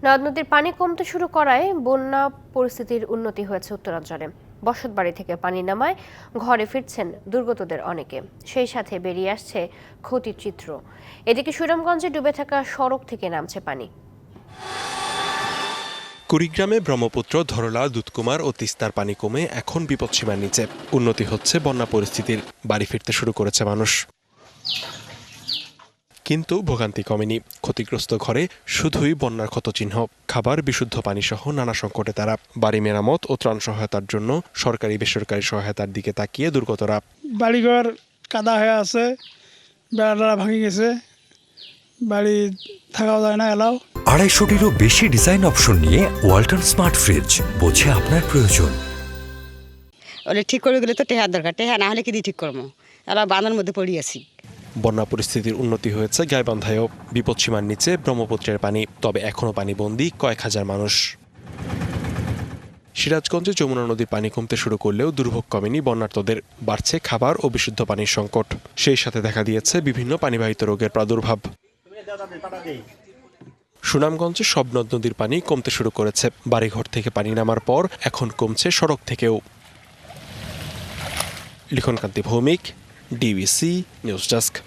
নদ নদীর পানি কমতে শুরু করায় বন্যা পরিস্থিতির উন্নতি হয়েছে উত্তরাঞ্চলে। বসতবাড়ি থেকে পানি নামায় ঘরে ফিরছেন দুর্গতদের অনেকে, সেই সাথে বেরিয়ে আসছে ক্ষতির চিত্র। এদিকে সুনামগঞ্জে ডুবে থাকা সড়ক থেকে নামছে পানি। কুড়িগ্রামে ব্রহ্মপুত্র, ধরলা, দুধকুমার ও তিস্তার পানি কমে এখন বিপদসীমার নিচে। উন্নতি হচ্ছে বন্যা পরিস্থিতির, বাড়ি ফিরতে শুরু করেছে মানুষ। কিন্তু ভোগান্তি কমেনি। ক্ষতিগ্রস্ত ঘরে শুধুই বন্যার ক্ষতচিহ্ন। খাবার, বিশুদ্ধ পানি সহ নানা সংকটে তারা। বাড়ি মেরামত ও ত্রাণ সহায়তার জন্য সরকারি বেসরকারি সহায়তার দিকে তাকিয়ে দুর্গতরা। বাড়িঘর কাদা হয়ে আছে, বেড়া ভাঙি গেছে, বাড়ি থাকাও যায় না এলাও। 250-টিরও বেশি ডিজাইন অপশন নিয়ে ওয়ালটন স্মার্ট ফ্রিজ, বোঝে আপনার প্রয়োজন। ওলে ঠিক করে গেলে তো টেহার দরকার, টেহা না হলে কি দিয়ে ঠিক করবো? এলা বাঁধার মধ্যে পড়ে আছি। বন্যা পরিস্থিতির উন্নতি হয়েছে গাইবান্ধায়ও। বিপদসীমার নিচে ব্রহ্মপুত্রের পানি, তবে এখনও পানিবন্দী কয়েক হাজার মানুষ। সিরাজগঞ্জে যমুনা নদীর পানি কমতে শুরু করলেও দুর্ভোগ কমেনি বন্যার্তদের। বাড়ছে খাবার ও বিশুদ্ধ পানির সংকট। সেই সাথে দেখা দিয়েছে বিভিন্ন পানিবাহিত রোগের প্রাদুর্ভাব। সুনামগঞ্জে সব নদ নদীর পানি কমতে শুরু করেছে। বাড়িঘর থেকে পানি নামার পর এখন কমছে সড়ক থেকেও। লিখনকান্তি ভৌমিক, ডিবিসি নিউজ ডেস্ক।